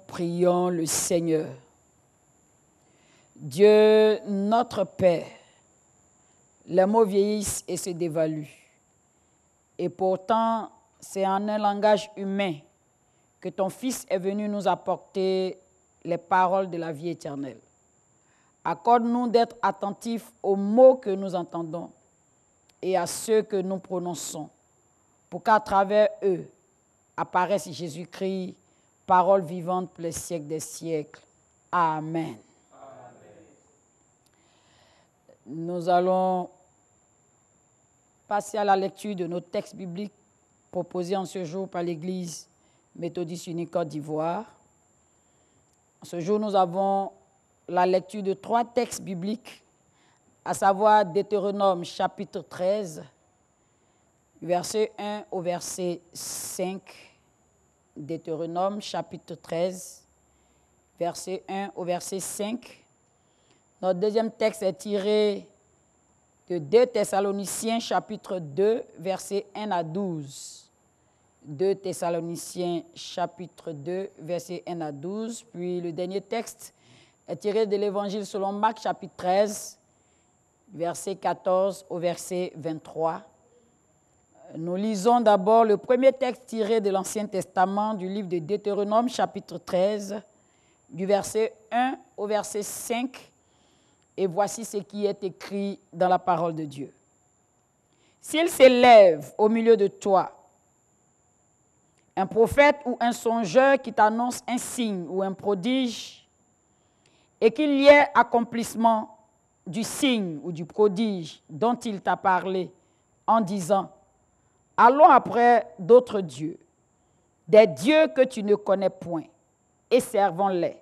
Prions le Seigneur. Dieu, notre Père, les mots vieillissent et se dévaluent. Et pourtant, c'est en un langage humain que ton Fils est venu nous apporter les paroles de la vie éternelle. Accorde-nous d'être attentifs aux mots que nous entendons et à ceux que nous prononçons, pour qu'à travers eux apparaisse Jésus-Christ, parole vivante pour les siècles des siècles. Amen. Amen. Nous allons passer à la lecture de nos textes bibliques proposés en ce jour par l'Église méthodiste unie Côte d'Ivoire. Ce jour, nous avons la lecture de 3 textes bibliques, à savoir Deutéronome chapitre 13, verset 1 au verset 5. Deutéronome chapitre 13, verset 1 au verset 5. Notre deuxième texte est tiré de 2 Thessaloniciens chapitre 2, verset 1 à 12. 2 Thessaloniciens chapitre 2, verset 1 à 12. Puis le dernier texte est tiré de l'Évangile selon Marc chapitre 13, verset 14 au verset 23. Nous lisons d'abord le premier texte tiré de l'Ancien Testament du livre de Deutéronome, chapitre 13, du verset 1 au verset 5. Et voici ce qui est écrit dans la parole de Dieu. S'il s'élève au milieu de toi un prophète ou un songeur qui t'annonce un signe ou un prodige, et qu'il y ait accomplissement du signe ou du prodige dont il t'a parlé en disant: allons après d'autres dieux, des dieux que tu ne connais point, et servons-les.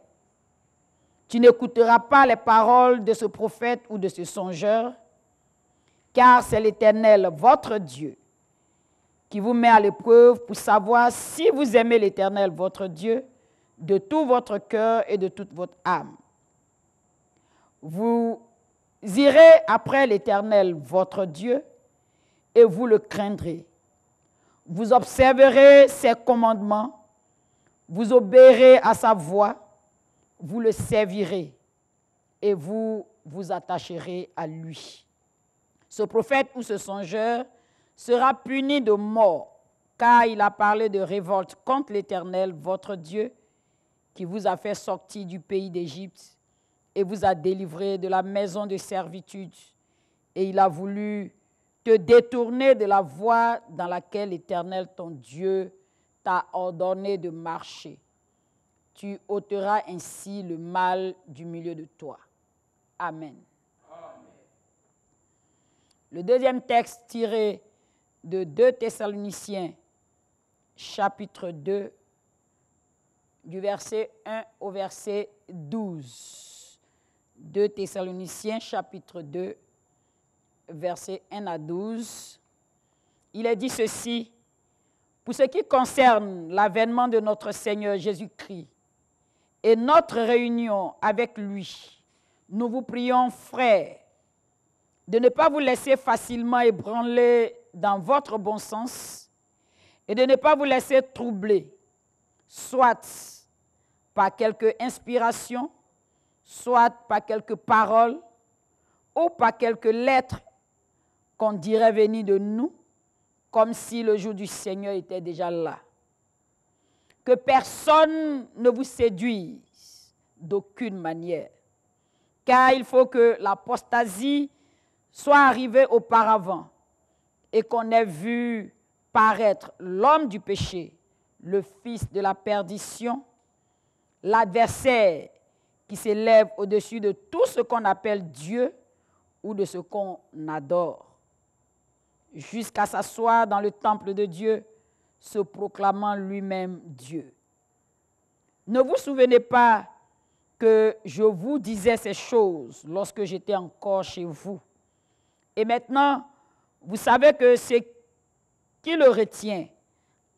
Tu n'écouteras pas les paroles de ce prophète ou de ce songeur, car c'est l'Éternel, votre Dieu, qui vous met à l'épreuve pour savoir si vous aimez l'Éternel, votre Dieu, de tout votre cœur et de toute votre âme. Vous irez après l'Éternel, votre Dieu, et vous le craindrez. Vous observerez ses commandements, vous obéirez à sa voix, vous le servirez et vous vous attacherez à lui. Ce prophète ou ce songeur sera puni de mort, car il a parlé de révolte contre l'Éternel, votre Dieu, qui vous a fait sortir du pays d'Égypte et vous a délivré de la maison de servitude. Et il a voulu te détourner de la voie dans laquelle l'Éternel, ton Dieu, t'a ordonné de marcher. Tu ôteras ainsi le mal du milieu de toi. Amen. Amen. Le deuxième texte tiré de 2 Thessaloniciens, chapitre 2, du verset 1 au verset 12. 2 Thessaloniciens, chapitre 2, versets 1 à 12, il est dit ceci: pour ce qui concerne l'avènement de notre Seigneur Jésus-Christ et notre réunion avec lui, nous vous prions, frères, de ne pas vous laisser facilement ébranler dans votre bon sens et de ne pas vous laisser troubler, soit par quelque inspiration, soit par quelques paroles ou par quelques lettres qu'on dirait venir de nous, comme si le jour du Seigneur était déjà là. Que personne ne vous séduise d'aucune manière, car il faut que l'apostasie soit arrivée auparavant et qu'on ait vu paraître l'homme du péché, le fils de la perdition, l'adversaire qui s'élève au-dessus de tout ce qu'on appelle Dieu ou de ce qu'on adore, jusqu'à s'asseoir dans le temple de Dieu, se proclamant lui-même Dieu. Ne vous souvenez pas que je vous disais ces choses lorsque j'étais encore chez vous. Et maintenant, vous savez que ce qui le retient,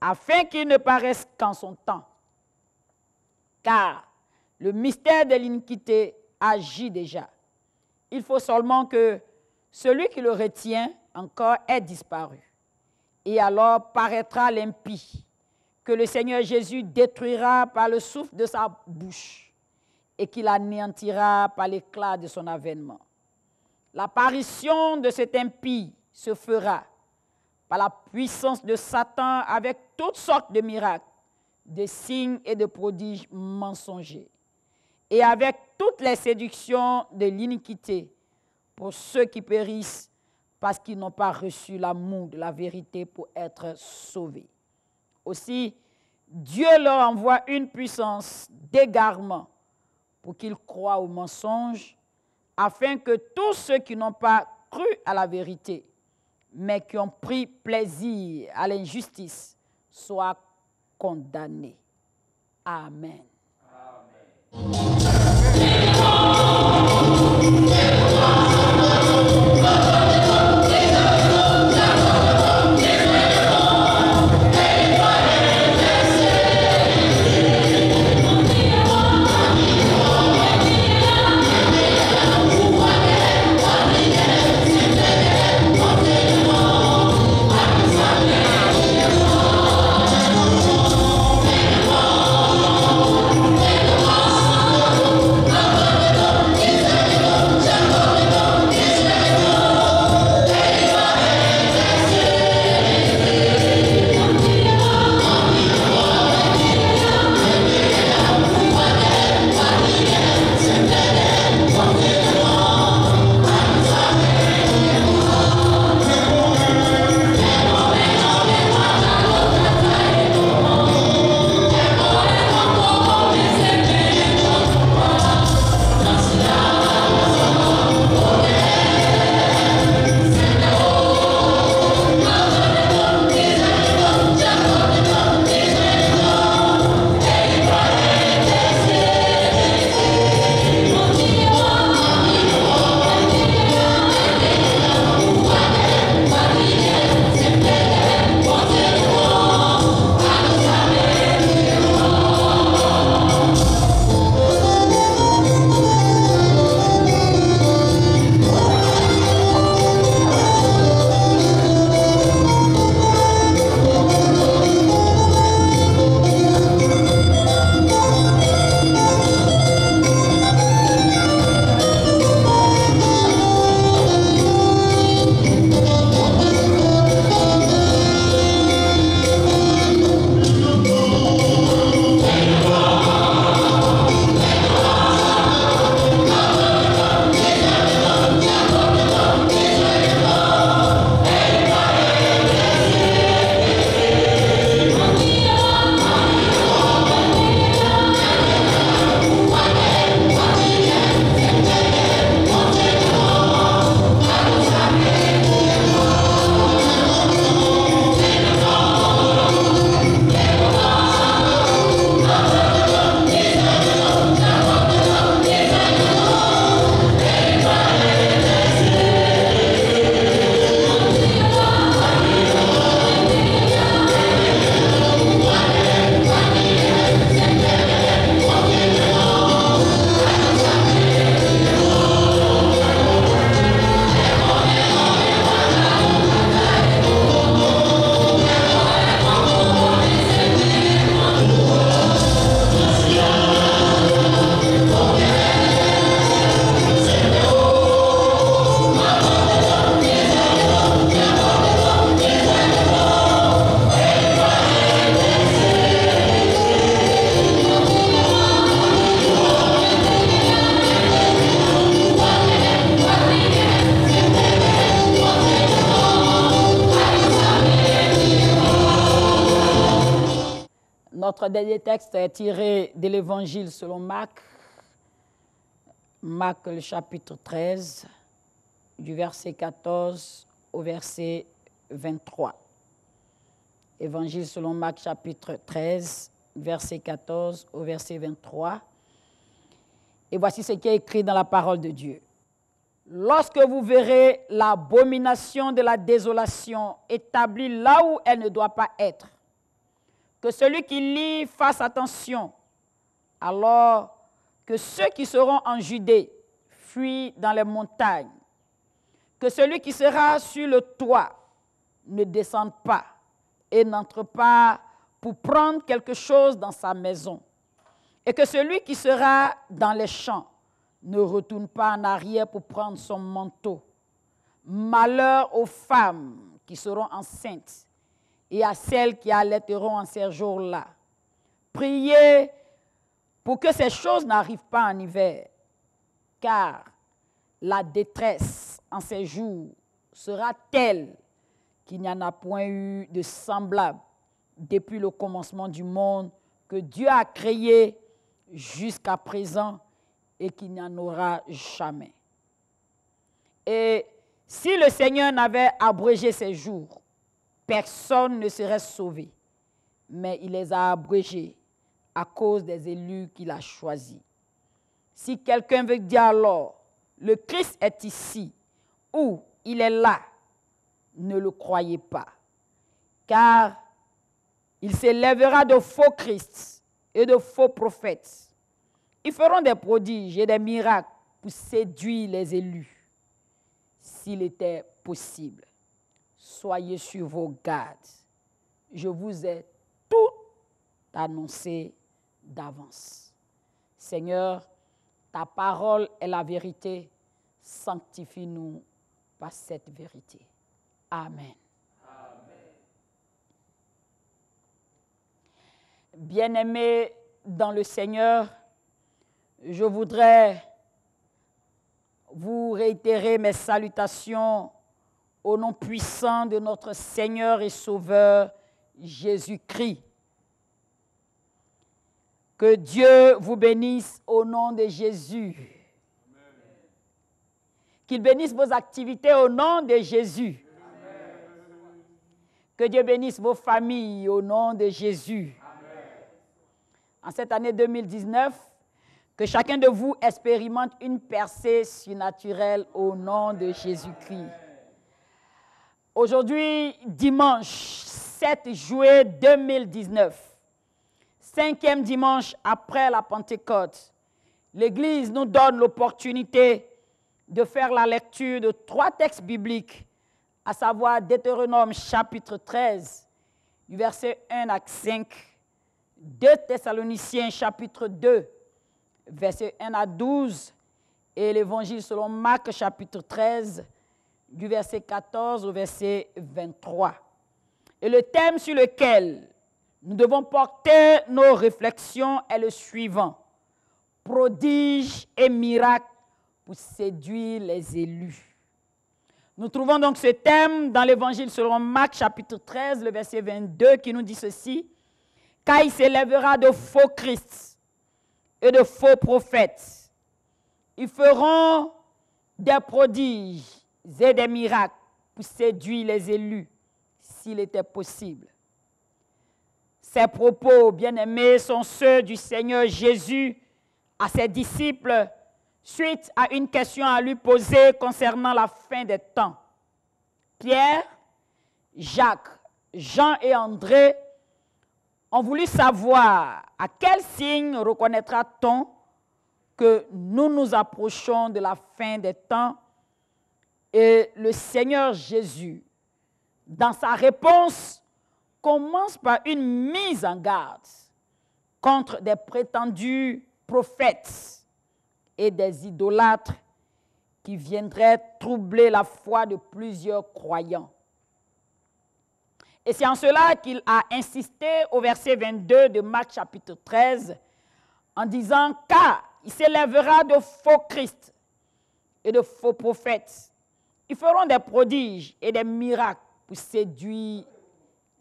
afin qu'il ne paraisse qu'en son temps. Car le mystère de l'iniquité agit déjà. Il faut seulement que celui qui le retient encore ait disparu. Et alors paraîtra l'impie, que le Seigneur Jésus détruira par le souffle de sa bouche et qu'il anéantira par l'éclat de son avènement. L'apparition de cet impie se fera par la puissance de Satan avec toutes sortes de miracles, de signes et de prodiges mensongers, et avec toutes les séductions de l'iniquité pour ceux qui périssent parce qu'ils n'ont pas reçu l'amour de la vérité pour être sauvés. Aussi, Dieu leur envoie une puissance d'égarement pour qu'ils croient au mensonge, afin que tous ceux qui n'ont pas cru à la vérité, mais qui ont pris plaisir à l'injustice, soient condamnés. Amen. Notre dernier texte est tiré de l'Évangile selon Marc, Marc le chapitre 13, du verset 14 au verset 23. Évangile selon Marc chapitre 13, verset 14 au verset 23. Et voici ce qui est écrit dans la parole de Dieu. lorsque vous verrez l'abomination de la désolation établie là où elle ne doit pas être, que celui qui lit fasse attention, alors que ceux qui seront en Judée fuient dans les montagnes, que celui qui sera sur le toit ne descende pas et n'entre pas pour prendre quelque chose dans sa maison, et que celui qui sera dans les champs ne retourne pas en arrière pour prendre son manteau. Malheur aux femmes qui seront enceintes et à celles qui allaiteront en ces jours-là. Priez pour que ces choses n'arrivent pas en hiver, car la détresse en ces jours sera telle qu'il n'y en a point eu de semblable depuis le commencement du monde que Dieu a créé jusqu'à présent et qu'il n'y en aura jamais. Et si le Seigneur n'avait abrégé ces jours, personne ne serait sauvé, mais il les a abrégés à cause des élus qu'il a choisis. Si quelqu'un veut dire alors, le Christ est ici, ou il est là, ne le croyez pas, car il s'élèvera de faux Christ et de faux prophètes. Ils feront des prodiges et des miracles pour séduire les élus, s'il était possible. Soyez sur vos gardes. Je vous ai tout annoncé d'avance. Seigneur, ta parole est la vérité. Sanctifie-nous par cette vérité. Amen. Bien-aimés dans le Seigneur, je voudrais vous réitérer mes salutations au nom puissant de notre Seigneur et Sauveur Jésus-Christ. Que Dieu vous bénisse au nom de Jésus. Amen. Qu'il bénisse vos activités au nom de Jésus. Amen. Que Dieu bénisse vos familles au nom de Jésus. Amen. En cette année 2019, que chacun de vous expérimente une percée surnaturelle au nom de Jésus-Christ. Aujourd'hui, dimanche 7 juillet 2019, 5e dimanche après la Pentecôte, l'Église nous donne l'opportunité de faire la lecture de 3 textes bibliques, à savoir Deutéronome chapitre 13, du verset 1 à 5, 2 Thessaloniciens chapitre 2, verset 1 à 12, et l'Évangile selon Marc chapitre 13, du verset 14 au verset 23. Et le thème sur lequel nous devons porter nos réflexions est le suivant: prodiges et miracles pour séduire les élus. Nous trouvons donc ce thème dans l'Évangile selon Marc chapitre 13, le verset 22, qui nous dit ceci: car il s'élèvera de faux Christ et de faux prophètes. Ils feront des prodiges et des miracles pour séduire les élus, s'il était possible. Ces propos, bien-aimés, sont ceux du Seigneur Jésus à ses disciples suite à une question à lui poser concernant la fin des temps. Pierre, Jacques, Jean et André ont voulu savoir à quel signe reconnaîtra-t-on que nous nous approchons de la fin des temps. Et le Seigneur Jésus, dans sa réponse, commence par une mise en garde contre des prétendus prophètes et des idolâtres qui viendraient troubler la foi de plusieurs croyants. Et c'est en cela qu'il a insisté au verset 22 de Marc chapitre 13 en disant: car il s'élèvera de faux Christ et de faux prophètes. Ils feront des prodiges et des miracles pour séduire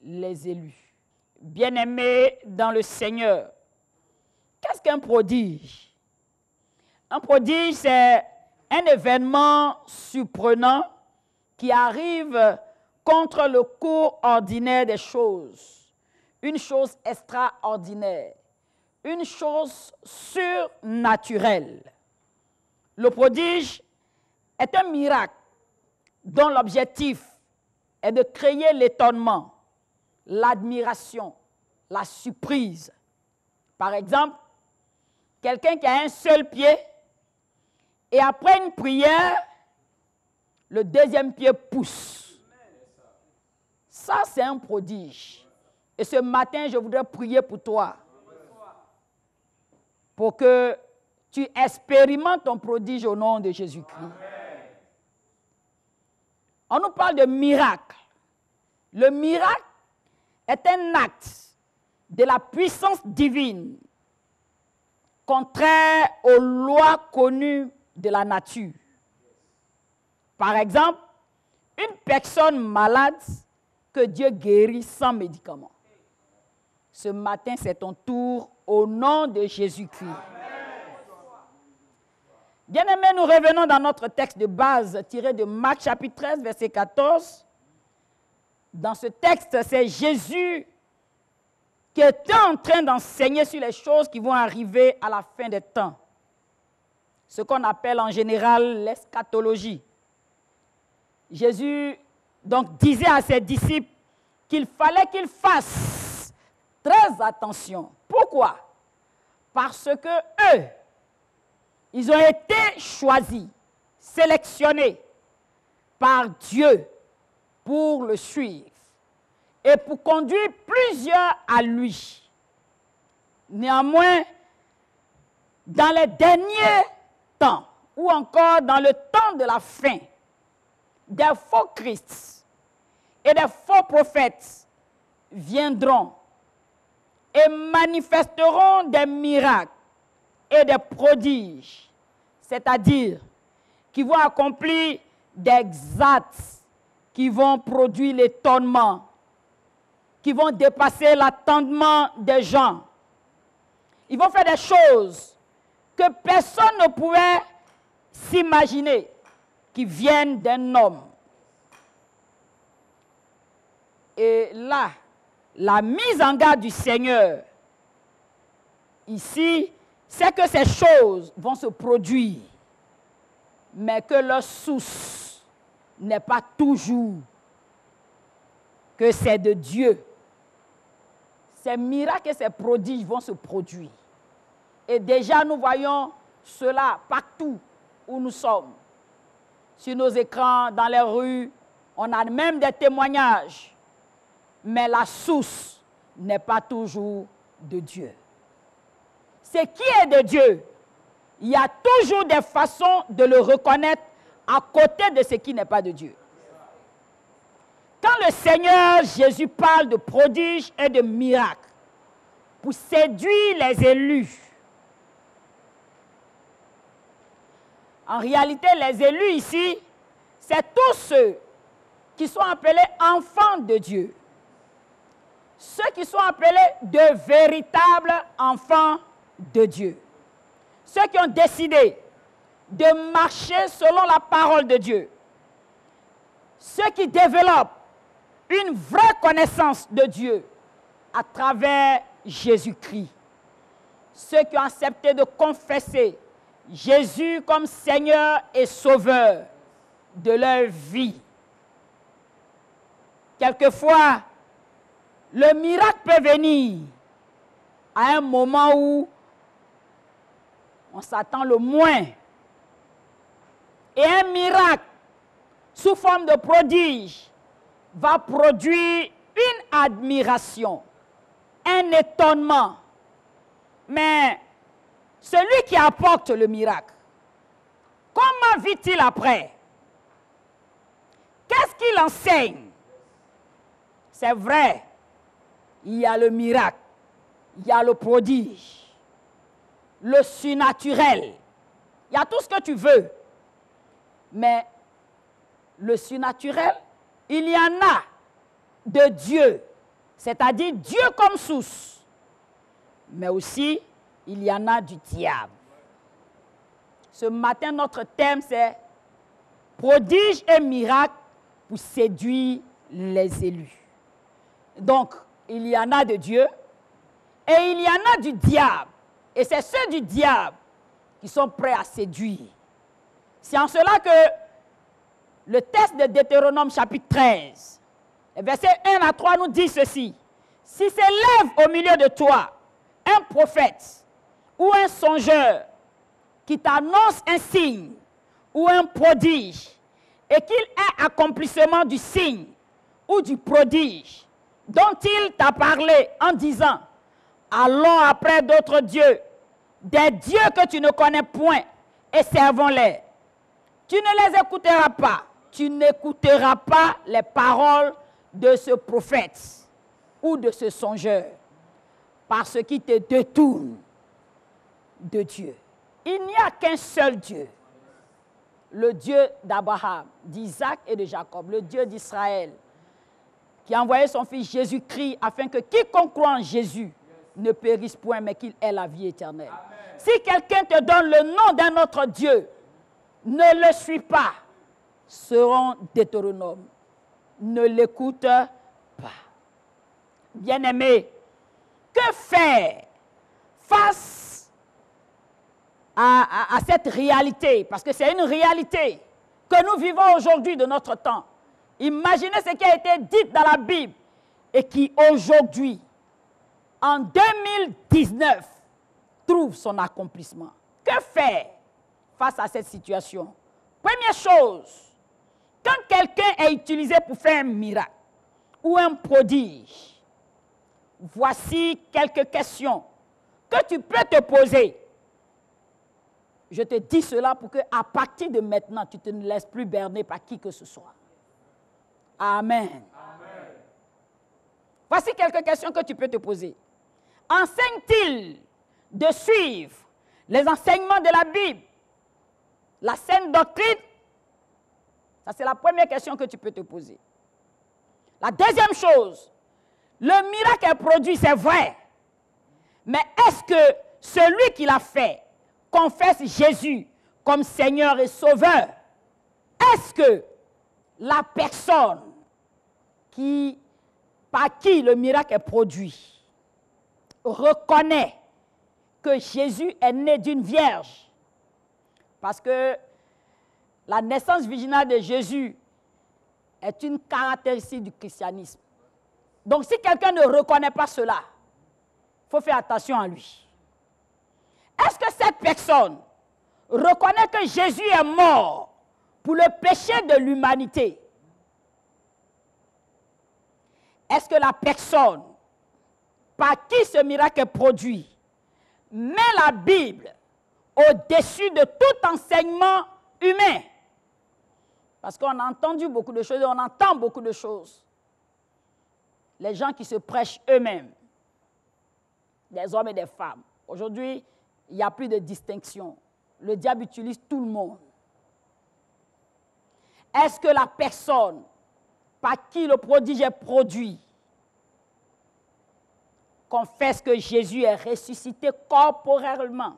les élus. Bien-aimés dans le Seigneur, qu'est-ce qu'un prodige? Un prodige, c'est un événement surprenant qui arrive contre le cours ordinaire des choses. Une chose extraordinaire, une chose surnaturelle. Le prodige est un miracle dont l'objectif est de créer l'étonnement, l'admiration, la surprise. Par exemple, quelqu'un qui a un seul pied et après une prière, le deuxième pied pousse. Ça, c'est un prodige. Et ce matin, je voudrais prier pour toi, pour que tu expérimentes ton prodige au nom de Jésus-Christ. On nous parle de miracle. Le miracle est un acte de la puissance divine, contraire aux lois connues de la nature. Par exemple, une personne malade que Dieu guérit sans médicament. Ce matin, c'est ton tour au nom de Jésus-Christ. Bien-aimés, nous revenons dans notre texte de base tiré de Marc chapitre 13, verset 14. Dans ce texte, c'est Jésus qui était en train d'enseigner sur les choses qui vont arriver à la fin des temps. Ce qu'on appelle en général l'eschatologie. Jésus donc disait à ses disciples qu'il fallait qu'ils fassent très attention. Pourquoi? Parce que eux, ils ont été choisis, sélectionnés par Dieu pour le suivre et pour conduire plusieurs à lui. Néanmoins, dans les derniers temps, ou encore dans le temps de la fin, des faux Christ et des faux prophètes viendront et manifesteront des miracles et des prodiges, c'est-à-dire qui vont accomplir des actes qui vont produire l'étonnement, qui vont dépasser l'attendement des gens. Ils vont faire des choses que personne ne pouvait s'imaginer qui viennent d'un homme. Et là, la mise en garde du Seigneur, ici, c'est que ces choses vont se produire, mais que leur source n'est pas toujours que c'est de Dieu. Ces miracles et ces prodiges vont se produire. Et déjà, nous voyons cela partout où nous sommes. Sur nos écrans, dans les rues, on a même des témoignages. Mais la source n'est pas toujours de Dieu. Ce qui est de Dieu, il y a toujours des façons de le reconnaître à côté de ce qui n'est pas de Dieu. Quand le Seigneur Jésus parle de prodiges et de miracles pour séduire les élus, en réalité, les élus ici, c'est tous ceux qui sont appelés enfants de Dieu. Ceux qui sont appelés de véritables enfants de Dieu. Ceux qui ont décidé de marcher selon la parole de Dieu. Ceux qui développent une vraie connaissance de Dieu à travers Jésus-Christ. Ceux qui ont accepté de confesser Jésus comme Seigneur et Sauveur de leur vie. Quelquefois, le miracle peut venir à un moment où on s'attend le moins. Et un miracle sous forme de prodige va produire une admiration, un étonnement. Mais celui qui apporte le miracle, comment vit-il après? Qu'est-ce qu'il enseigne? C'est vrai, il y a le miracle, il y a le prodige, le surnaturel, il y a tout ce que tu veux. Mais le surnaturel, il y en a de Dieu, c'est-à-dire Dieu comme source. Mais aussi, il y en a du diable. Ce matin, notre thème, c'est prodige et miracle pour séduire les élus. Donc, il y en a de Dieu et il y en a du diable. Et c'est ceux du diable qui sont prêts à séduire. C'est en cela que Le texte de Deutéronome chapitre 13, versets 1 à 3 nous dit ceci. Si s'élève au milieu de toi un prophète ou un songeur qui t'annonce un signe ou un prodige et qu'il ait accomplissement du signe ou du prodige dont il t'a parlé en disant « Allons après d'autres dieux, des dieux que tu ne connais point, et servons-les. » Tu ne les écouteras pas. Tu n'écouteras pas les paroles de ce prophète ou de ce songeur, parce qu'il te détourne de Dieu. Il n'y a qu'un seul Dieu, le Dieu d'Abraham, d'Isaac et de Jacob, le Dieu d'Israël, qui a envoyé son fils Jésus-Christ afin que quiconque croit en Jésus ne périsse point, mais qu'il ait la vie éternelle. Amen. Si quelqu'un te donne le nom d'un autre Dieu, ne le suis pas, seront Deutéronome. Ne l'écoute pas. Bien-aimé, que faire face à cette réalité? Parce que c'est une réalité que nous vivons aujourd'hui de notre temps. Imaginez ce qui a été dit dans la Bible et qui aujourd'hui, en 2019, trouve son accomplissement. Que faire face à cette situation? Première chose, quand quelqu'un est utilisé pour faire un miracle ou un prodige, voici quelques questions que tu peux te poser. Je te dis cela pour qu'à partir de maintenant, tu ne te laisses plus berner par qui que ce soit. Amen. Amen. Voici quelques questions que tu peux te poser. Enseigne-t-il de suivre les enseignements de la Bible, la saine doctrine? Ça, c'est la première question que tu peux te poser. La deuxième chose, le miracle est produit, c'est vrai. Mais est-ce que celui qui l'a fait confesse Jésus comme Seigneur et Sauveur? Est-ce que la personne par qui le miracle est produit reconnaît que Jésus est né d'une vierge? Parce que la naissance virginale de Jésus est une caractéristique du christianisme. Donc si quelqu'un ne reconnaît pas cela, il faut faire attention à lui. Est-ce que cette personne reconnaît que Jésus est mort pour le péché de l'humanité? Est-ce que la personne par qui ce miracle est produit met la Bible au-dessus de tout enseignement humain? Parce qu'on a entendu beaucoup de choses et on entend beaucoup de choses. Les gens qui se prêchent eux-mêmes, des hommes et des femmes. Aujourd'hui, il n'y a plus de distinction. Le diable utilise tout le monde. Est-ce que la personne par qui le prodige est produit confesse que Jésus est ressuscité corporellement?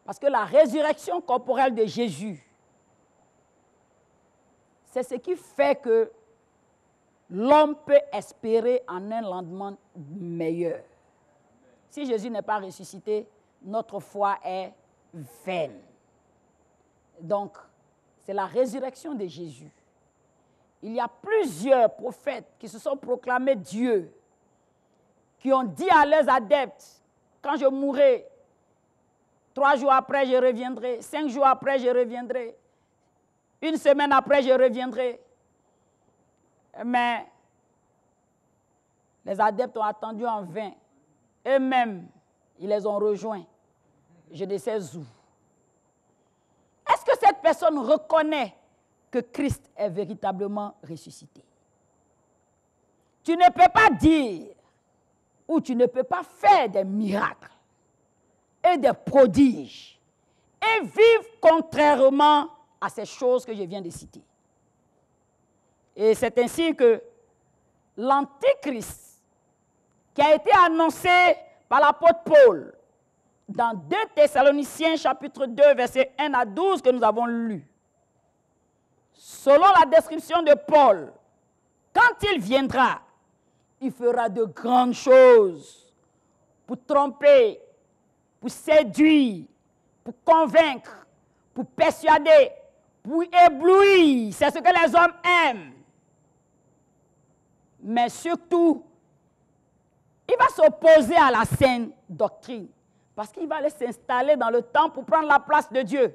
Parce que la résurrection corporelle de Jésus, c'est ce qui fait que l'homme peut espérer en un lendemain meilleur. Si Jésus n'est pas ressuscité, notre foi est vaine. Donc, c'est la résurrection de Jésus. Il y a plusieurs prophètes qui se sont proclamés Dieu, qui ont dit à leurs adeptes, quand je mourrai, 3 jours après je reviendrai, 5 jours après je reviendrai, 1 semaine après je reviendrai. Mais les adeptes ont attendu en vain. Eux-mêmes, ils les ont rejoints. Je ne sais où. Est-ce que cette personne reconnaît que Christ est véritablement ressuscité? Tu ne peux pas dire ou tu ne peux pas faire des miracles et des prodiges et vivre contrairement à ces choses que je viens de citer. Et c'est ainsi que l'Antéchrist, qui a été annoncé par l'apôtre Paul dans 2 Thessaloniciens chapitre 2, versets 1 à 12 que nous avons lu, selon la description de Paul, quand il viendra, il fera de grandes choses pour tromper, pour séduire, pour convaincre, pour persuader, pour éblouir. C'est ce que les hommes aiment. Mais surtout, il va s'opposer à la saine doctrine. Parce qu'il va aller s'installer dans le temple pour prendre la place de Dieu.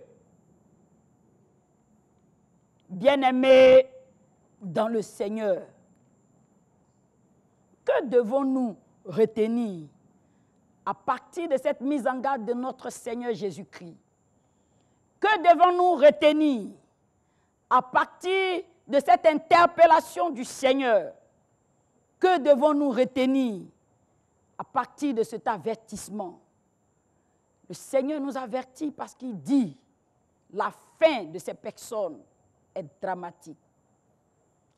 Bien-aimés dans le Seigneur, que devons-nous retenir à partir de cette mise en garde de notre Seigneur Jésus-Christ? Que devons-nous retenir à partir de cette interpellation du Seigneur? Que devons-nous retenir à partir de cet avertissement? Le Seigneur nous avertit parce qu'il dit la fin de ces personnes est dramatique.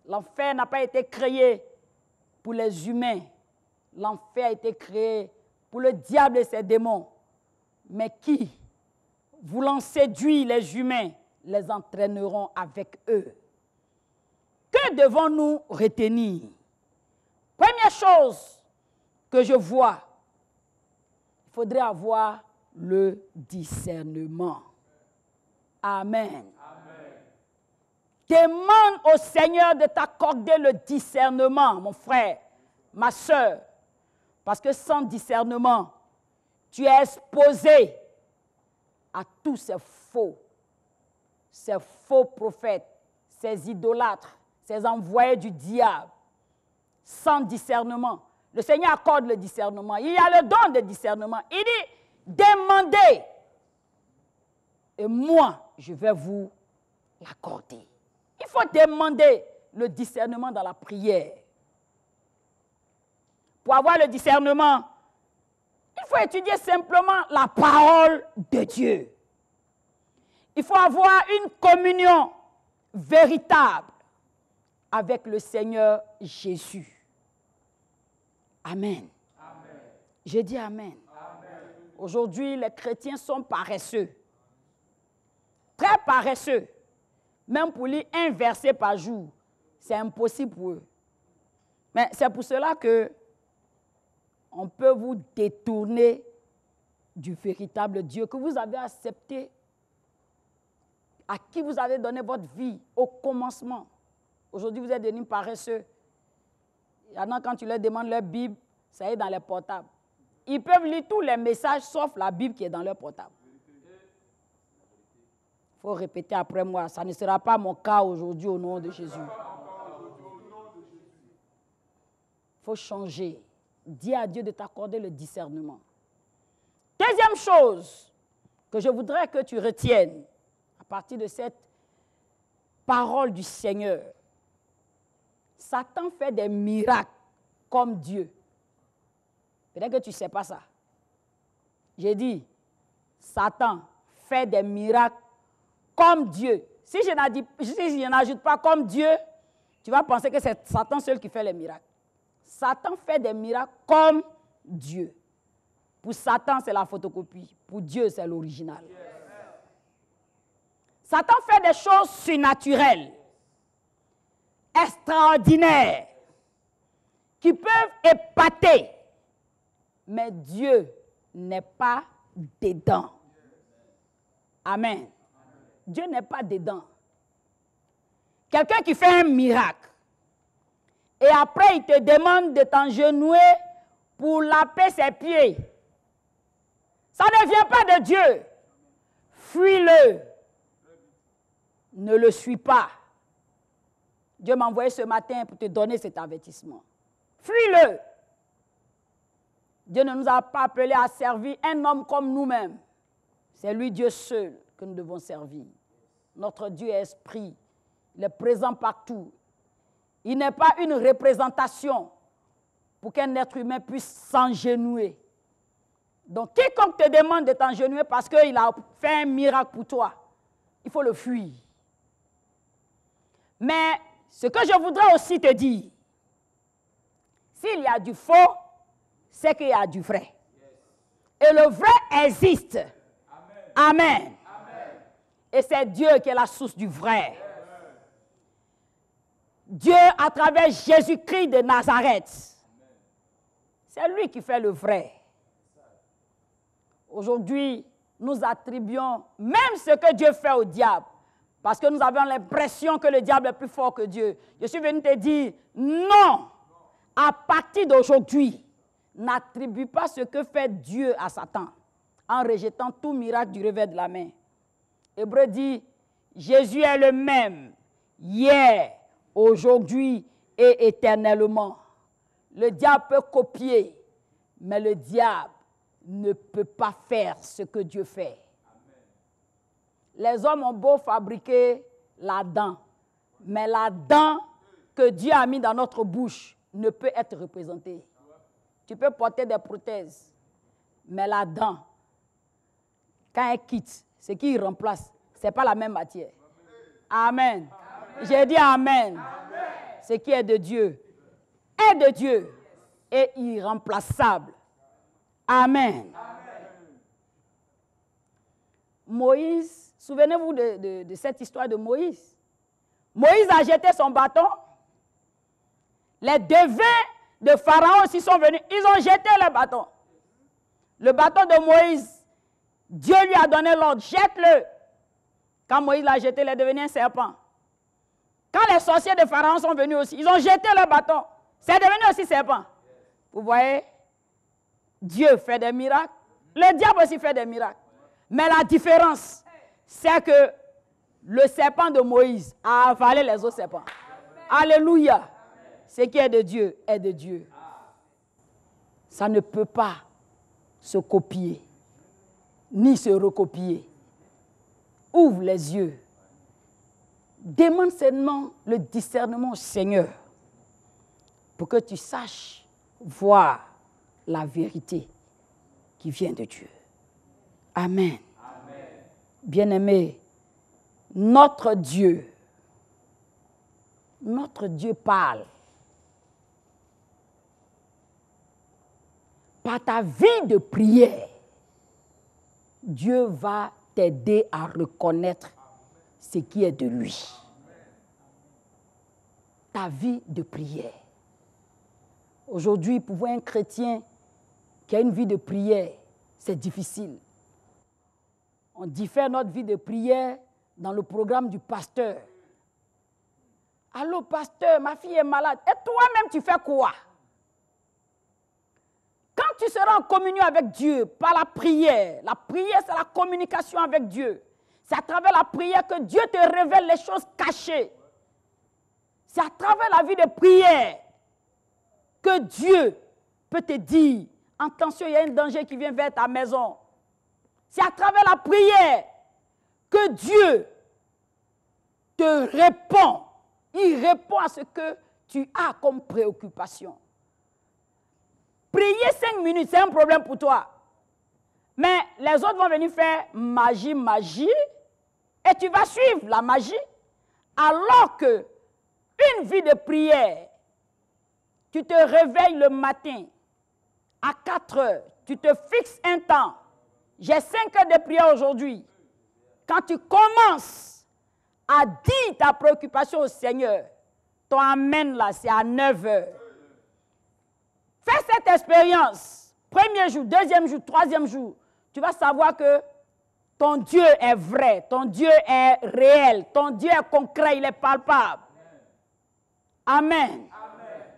L'enfer n'a pas été créé pour les humains. L'enfer a été créé pour le diable et ses démons. Mais qui, voulant séduire les humains, les entraîneront avec eux. Que devons-nous retenir? Première chose que je vois, il faudrait avoir le discernement. Amen. Amen. Demande au Seigneur de t'accorder le discernement, mon frère, ma soeur. Parce que sans discernement, tu es exposé à tous ces faux prophètes, ces idolâtres, ces envoyés du diable. Sans discernement. Le Seigneur accorde le discernement. Il y a le don de discernement. Il dit, demandez. Et moi, je vais vous l'accorder. Il faut demander le discernement dans la prière. Pour avoir le discernement, il faut étudier simplement la parole de Dieu. Il faut avoir une communion véritable avec le Seigneur Jésus. Amen. Amen. Je dis amen. Amen. Aujourd'hui, les chrétiens sont paresseux. Très paresseux. Même pour lire un verset par jour, c'est impossible pour eux. Mais c'est pour cela que on peut vous détourner du véritable Dieu que vous avez accepté, à qui vous avez donné votre vie au commencement. Aujourd'hui, vous êtes devenus paresseux. Il y en a, quand tu leur demandes leur Bible, ça est dans les portables. Ils peuvent lire tous les messages sauf la Bible qui est dans leur portable. Il faut répéter après moi. Ça ne sera pas mon cas aujourd'hui au nom de Jésus. Il faut changer. Dis à Dieu de t'accorder le discernement. Deuxième chose que je voudrais que tu retiennes à partir de cette parole du Seigneur. Satan fait des miracles comme Dieu. Peut-être que tu ne sais pas ça. J'ai dit, Satan fait des miracles comme Dieu. Si je n'ajoute pas comme Dieu, tu vas penser que c'est Satan seul qui fait les miracles. Satan fait des miracles comme Dieu. Pour Satan, c'est la photocopie. Pour Dieu, c'est l'original. Satan fait des choses surnaturelles, extraordinaires, qui peuvent épater. Mais Dieu n'est pas dedans. Amen. Dieu n'est pas dedans. Quelqu'un qui fait un miracle, et après il te demande de t'engenouiller pour laver ses pieds. Ça ne vient pas de Dieu. Fuis-le. Ne le suis pas. Dieu m'a envoyé ce matin pour te donner cet avertissement. Fuis-le. Dieu ne nous a pas appelés à servir un homme comme nous-mêmes. C'est lui, Dieu seul, que nous devons servir. Notre Dieu est esprit. Il est présent partout. Il n'est pas une représentation pour qu'un être humain puisse s'engenouiller. Donc, quiconque te demande de t'engenouiller parce qu'il a fait un miracle pour toi, il faut le fuir. Mais ce que je voudrais aussi te dire, s'il y a du faux, c'est qu'il y a du vrai. Et le vrai existe. Amen. Amen. Et c'est Dieu qui est la source du vrai. Dieu, à travers Jésus-Christ de Nazareth, c'est lui qui fait le vrai. Aujourd'hui, nous attribuons même ce que Dieu fait au diable Parce que nous avons l'impression que le diable est plus fort que Dieu. Je suis venu te dire, non, à partir d'aujourd'hui, n'attribue pas ce que fait Dieu à Satan en rejetant tout miracle du revers de la main. Hébreu dit, Jésus est le même, hier, aujourd'hui et éternellement. Le diable peut copier, mais le diable ne peut pas faire ce que Dieu fait. Les hommes ont beau fabriquer la dent, mais la dent que Dieu a mis dans notre bouche ne peut être représentée. Tu peux porter des prothèses, mais la dent, quand elle quitte, ce qui remplace, ce n'est pas la même matière. Amen. J'ai dit amen. Ce qui est de Dieu est de Dieu et irremplaçable. Amen. Moïse, souvenez-vous de cette histoire de Moïse. Moïse a jeté son bâton. Les devins de Pharaon aussi sont venus. Ils ont jeté le bâton. Le bâton de Moïse, Dieu lui a donné l'ordre, jette-le. Quand Moïse l'a jeté, il est devenu un serpent. Quand les sorciers de Pharaon sont venus aussi, ils ont jeté le bâton. C'est devenu aussi serpent. Vous voyez, Dieu fait des miracles. Le diable aussi fait des miracles. Mais la différence, c'est que le serpent de Moïse a avalé les autres serpents. Alléluia. Ce qui est de Dieu est de Dieu. Ça ne peut pas se copier, ni se recopier. Ouvre les yeux. Demande seulement le discernement au Seigneur pour que tu saches voir la vérité qui vient de Dieu. Amen. Amen. Bien-aimé, notre Dieu parle. Par ta vie de prière, Dieu va t'aider à reconnaître ce qui est de lui. Ta vie de prière. Aujourd'hui, pour voir un chrétien qui a une vie de prière, c'est difficile. On diffère notre vie de prière dans le programme du pasteur. Allô, pasteur, ma fille est malade. Et toi-même, tu fais quoi? Quand tu seras en communion avec Dieu par la prière c'est la communication avec Dieu. C'est à travers la prière que Dieu te révèle les choses cachées. C'est à travers la vie de prière que Dieu peut te dire, attention, il y a un danger qui vient vers ta maison. C'est à travers la prière que Dieu te répond. Il répond à ce que tu as comme préoccupation. Prier 5 minutes, c'est un problème pour toi. Mais les autres vont venir faire magie, et tu vas suivre la magie, alors que une vie de prière, tu te réveilles le matin à 4 heures, tu te fixes un temps. J'ai 5 heures de prière aujourd'hui. Quand tu commences à dire ta préoccupation au Seigneur, ton amen là, c'est à 9 heures. Fais cette expérience. Premier jour, deuxième jour, troisième jour. Tu vas savoir que ton Dieu est vrai, ton Dieu est réel, ton Dieu est concret, il est palpable. Amen. Amen.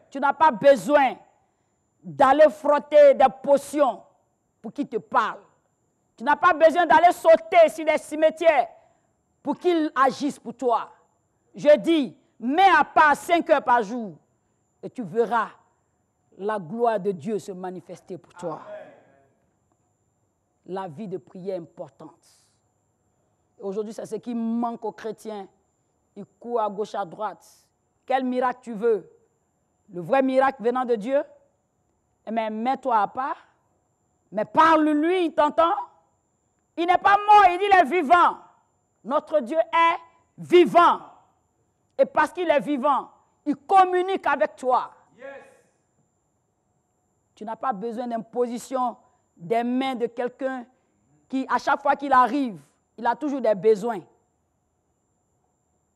Tu n'as pas besoin d'aller frotter des potions pour qu'il te parle. Tu n'as pas besoin d'aller sauter sur des cimetières pour qu'il agisse pour toi. Je dis, mets à part 5 heures par jour et tu verras la gloire de Dieu se manifester pour toi. Amen. La vie de prière est importante. Aujourd'hui, c'est ce qui manque aux chrétiens. Ils courent à gauche, à droite. Quel miracle tu veux? Le vrai miracle venant de Dieu? Eh bien, mets-toi à part. Mais parle-lui, il t'entend. Il n'est pas mort, il dit il est vivant. Notre Dieu est vivant. Et parce qu'il est vivant, il communique avec toi. Yes. Tu n'as pas besoin d'imposition des mains de quelqu'un qui, à chaque fois qu'il arrive, il a toujours des besoins.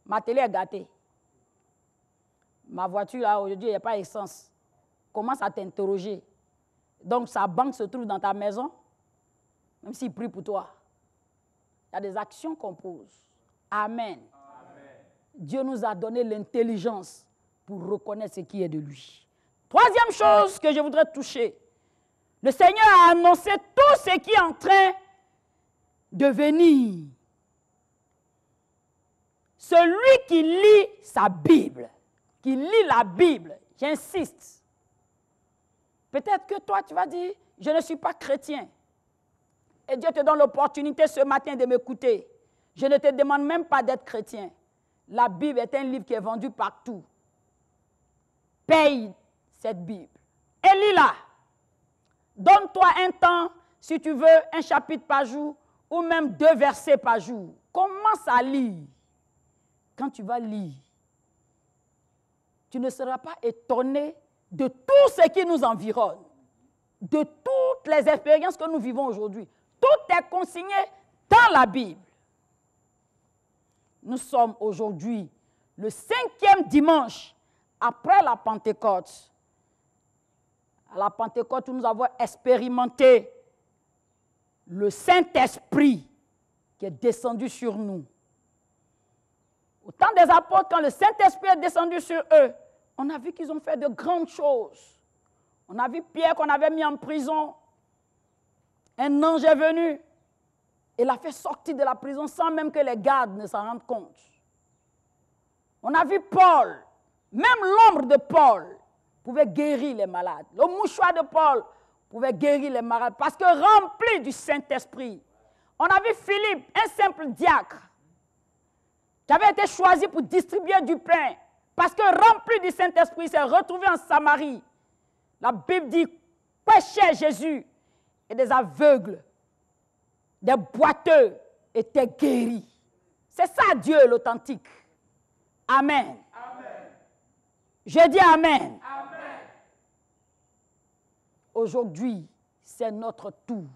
Ma télé est gâtée. Ma voiture, là, aujourd'hui, il n'y a pas d'essence. Commence à t'interroger. Donc, sa banque se trouve dans ta maison, même s'il prie pour toi. Il y a des actions qu'on pose. Amen. Dieu nous a donné l'intelligence pour reconnaître ce qui est de lui. Troisième chose que je voudrais toucher. Le Seigneur a annoncé tout ce qui est en train de venir. Celui qui lit sa Bible, qui lit la Bible, j'insiste. Peut-être que toi, tu vas dire, je ne suis pas chrétien. Et Dieu te donne l'opportunité ce matin de m'écouter. Je ne te demande même pas d'être chrétien. La Bible est un livre qui est vendu partout. Paye cette Bible et lis-la. Donne-toi un temps, si tu veux, un chapitre par jour ou même 2 versets par jour. Commence à lire. Quand tu vas lire, tu ne seras pas étonné de tout ce qui nous environne, de toutes les expériences que nous vivons aujourd'hui. Tout est consigné dans la Bible. Nous sommes aujourd'hui le 5e dimanche après la Pentecôte. À la Pentecôte, où nous avons expérimenté le Saint-Esprit qui est descendu sur nous. Au temps des apôtres, quand le Saint-Esprit est descendu sur eux, on a vu qu'ils ont fait de grandes choses. On a vu Pierre qu'on avait mis en prison. Un ange est venu et l'a fait sortir de la prison sans même que les gardes ne s'en rendent compte. On a vu Paul, même l'ombre de Paul pouvait guérir les malades. Le mouchoir de Paul pouvait guérir les malades parce que rempli du Saint-Esprit. On a vu Philippe, un simple diacre, qui avait été choisi pour distribuer du pain, parce que rempli du Saint-Esprit, il s'est retrouvé en Samarie. La Bible dit, péchait Jésus, et des aveugles, des boiteux étaient guéris. C'est ça Dieu l'authentique. Amen. Amen. Je dis Amen. Amen. Aujourd'hui, c'est notre tour.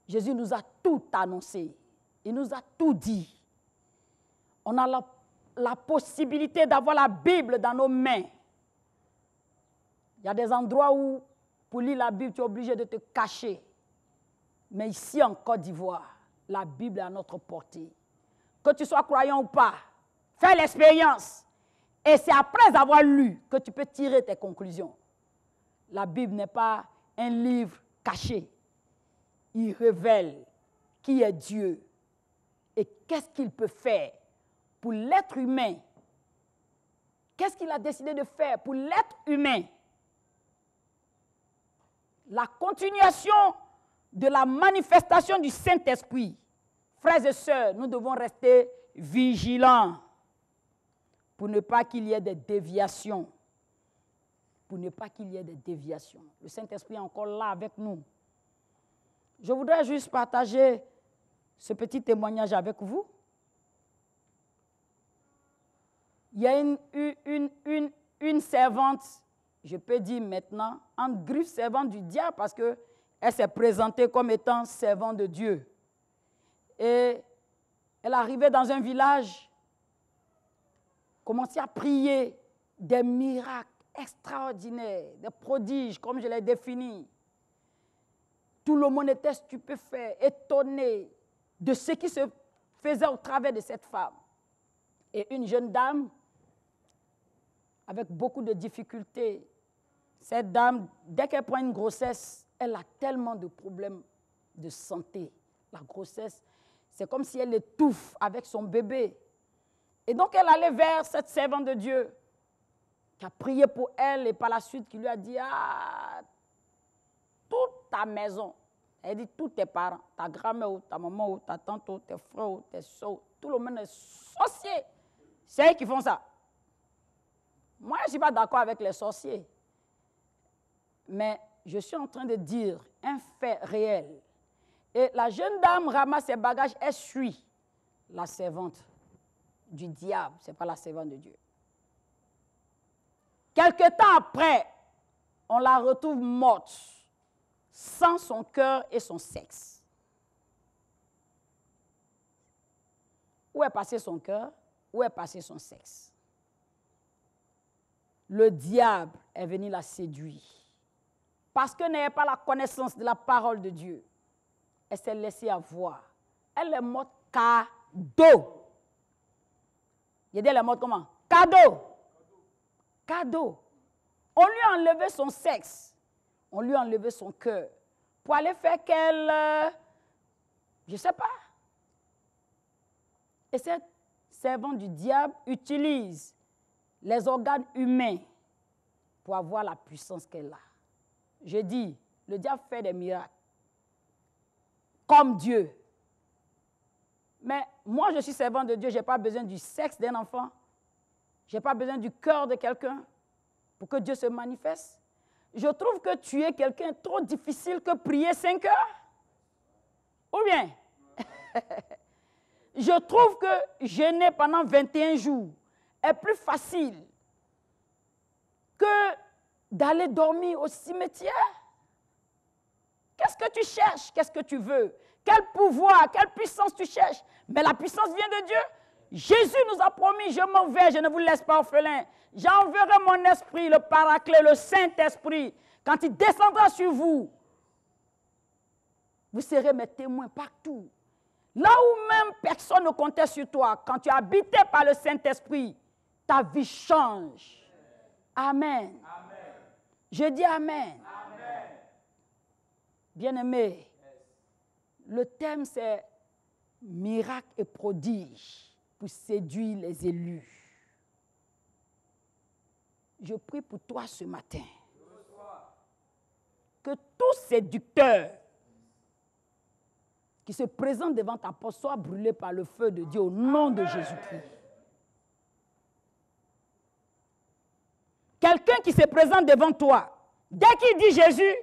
Jésus nous a tout annoncé. Il nous a tout dit. On a la possibilité d'avoir la Bible dans nos mains. Il y a des endroits où, pour lire la Bible, tu es obligé de te cacher. Mais ici, en Côte d'Ivoire, la Bible est à notre portée. Que tu sois croyant ou pas, fais l'expérience. Et c'est après avoir lu que tu peux tirer tes conclusions. La Bible n'est pas un livre caché. Il révèle qui est Dieu et qu'est-ce qu'il peut faire pour l'être humain. Qu'est-ce qu'il a décidé de faire pour l'être humain? La continuation de la manifestation du Saint-Esprit. Frères et sœurs, nous devons rester vigilants pour ne pas qu'il y ait des déviations. Pour ne pas qu'il y ait des déviations. Le Saint-Esprit est encore là avec nous. Je voudrais juste partager ce petit témoignage avec vous. Il y a une servante, je peux dire maintenant, en griffe servante du diable parce qu'elle s'est présentée comme étant servante de Dieu. Et elle arrivait dans un village, commençait à prier des miracles extraordinaires, des prodiges, comme je l'ai défini. Tout le monde était stupéfait, étonné de ce qui se faisait au travers de cette femme. Et une jeune dame, avec beaucoup de difficultés, cette dame, dès qu'elle prend une grossesse, elle a tellement de problèmes de santé. La grossesse, c'est comme si elle étouffe avec son bébé. Et donc elle allait vers cette servante de Dieu, qui a prié pour elle et par la suite qui lui a dit, ah, toute ta maison, elle dit tous tes parents, ta grand-mère, ta maman, ta tante, tes frères, tes soeurs, tout le monde est sorcier. C'est eux qui font ça. Moi, je ne suis pas d'accord avec les sorciers. Mais je suis en train de dire un fait réel. Et la jeune dame ramasse ses bagages, elle suit la servante du diable. Ce n'est pas la servante de Dieu. Quelque temps après, on la retrouve morte, sans son cœur et son sexe. Où est passé son cœur? Où est passé son sexe? Le diable est venu la séduire. Parce qu'elle n'avait pas la connaissance de la parole de Dieu. Elle s'est laissée avoir. Elle est morte cadeau. Il dit, elle est morte comment? Cadeau. Cadeau. On lui a enlevé son sexe. On lui a enlevé son cœur. Pour aller faire qu'elle... je ne sais pas. Et cette servante du diable utilise les organes humains pour avoir la puissance qu'elle a. Je dis, le diable fait des miracles. Comme Dieu. Mais moi, je suis servant de Dieu, je n'ai pas besoin du sexe d'un enfant. Je n'ai pas besoin du cœur de quelqu'un pour que Dieu se manifeste. Je trouve que tu es quelqu'un trop difficile que prier 5 heures. Ou bien, je trouve que jeûner pendant 21 jours est plus facile que d'aller dormir au cimetière. Qu'est-ce que tu cherches? Qu'est-ce que tu veux? Quel pouvoir, quelle puissance tu cherches? Mais la puissance vient de Dieu. Jésus nous a promis, je m'en vais, je ne vous laisse pas orphelin. J'enverrai mon esprit, le Paraclet, le Saint-Esprit. Quand il descendra sur vous, vous serez mes témoins partout. Là où même personne ne comptait sur toi, quand tu es habité par le Saint-Esprit, ta vie change. Amen. Amen. Je dis Amen. Amen. Bien-aimés, le thème c'est miracle et prodige pour séduire les élus. Je prie pour toi ce matin que tout séducteur qui se présente devant ta porte soit brûlé par le feu de Dieu au nom de Jésus-Christ. Quelqu'un qui se présente devant toi, dès qu'il dit Jésus,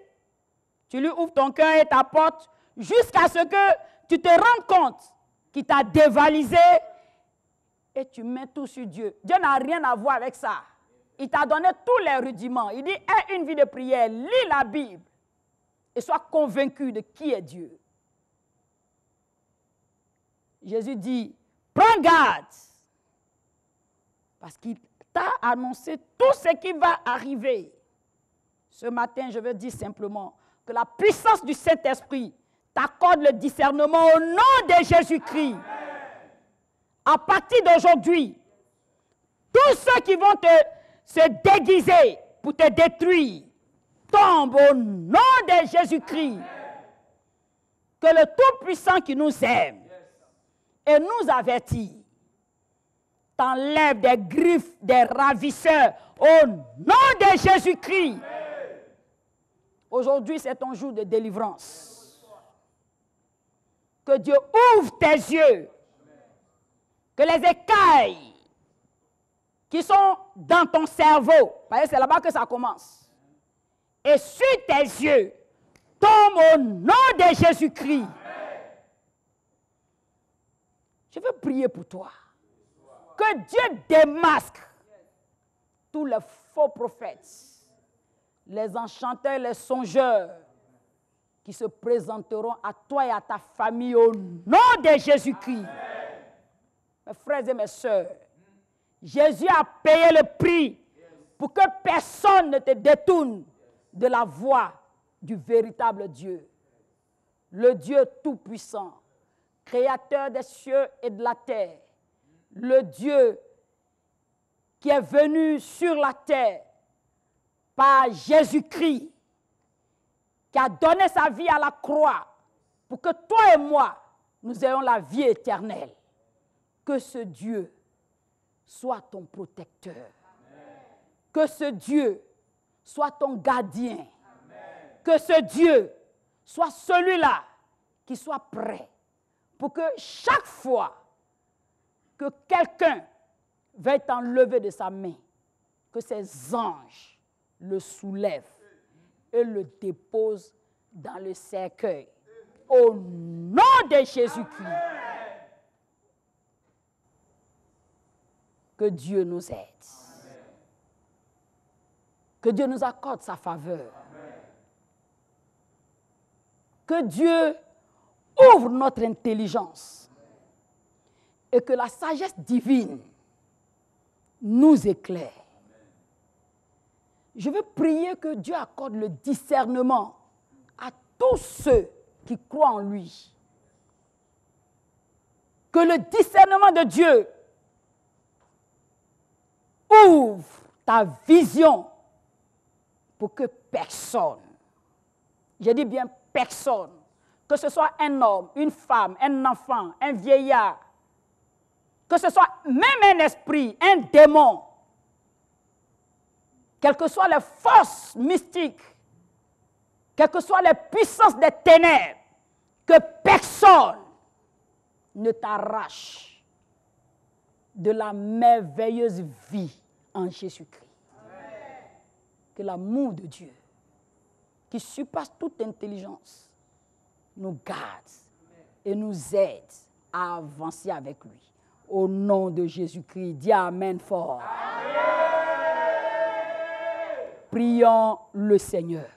tu lui ouvres ton cœur et ta porte jusqu'à ce que tu te rendes compte qu'il t'a dévalisé et tu mets tout sur Dieu. Dieu n'a rien à voir avec ça. Il t'a donné tous les rudiments. Il dit, aie une vie de prière, lis la Bible et sois convaincu de qui est Dieu. Jésus dit, prends garde parce qu'il t'a annoncé tout ce qui va arriver. Ce matin, je veux dire simplement que la puissance du Saint-Esprit t'accorde le discernement au nom de Jésus-Christ. À partir d'aujourd'hui, tous ceux qui vont se déguiser pour te détruire tombent au nom de Jésus-Christ. Que le Tout-Puissant qui nous aime et nous avertit t'enlève des griffes des ravisseurs au nom de Jésus-Christ. Aujourd'hui, c'est ton jour de délivrance. Que Dieu ouvre tes yeux. Que les écailles qui sont dans ton cerveau, parce que c'est là-bas que ça commence, et sur tes yeux, tombent au nom de Jésus-Christ. Je veux prier pour toi. Que Dieu démasque tous les faux prophètes, les enchanteurs, les songeurs qui se présenteront à toi et à ta famille au nom de Jésus-Christ. Mes frères et mes sœurs, Jésus a payé le prix pour que personne ne te détourne de la voie du véritable Dieu. Le Dieu tout-puissant, créateur des cieux et de la terre. Le Dieu qui est venu sur la terre par Jésus-Christ, qui a donné sa vie à la croix pour que toi et moi, nous ayons la vie éternelle. Que ce Dieu soit ton protecteur. Amen. Que ce Dieu soit ton gardien. Amen. Que ce Dieu soit celui-là qui soit prêt pour que chaque fois que quelqu'un veuille t'enlever de sa main, que ses anges le soulèvent et le déposent dans le cercueil. Au nom de Jésus-Christ. Que Dieu nous aide. Amen. Que Dieu nous accorde sa faveur. Amen. Que Dieu ouvre notre intelligence. Amen. Et que la sagesse divine nous éclaire. Amen. Je veux prier que Dieu accorde le discernement à tous ceux qui croient en lui. Que le discernement de Dieu ouvre ta vision pour que personne, je dis bien personne, que ce soit un homme, une femme, un enfant, un vieillard, que ce soit même un esprit, un démon, quelles que soient les forces mystiques, quelles que soient les puissances des ténèbres, que personne ne t'arrache de la merveilleuse vie en Jésus-Christ. Que l'amour de Dieu, qui surpasse toute intelligence, nous garde et nous aide à avancer avec lui. Au nom de Jésus-Christ, dis Amen fort. Amen. Prions le Seigneur.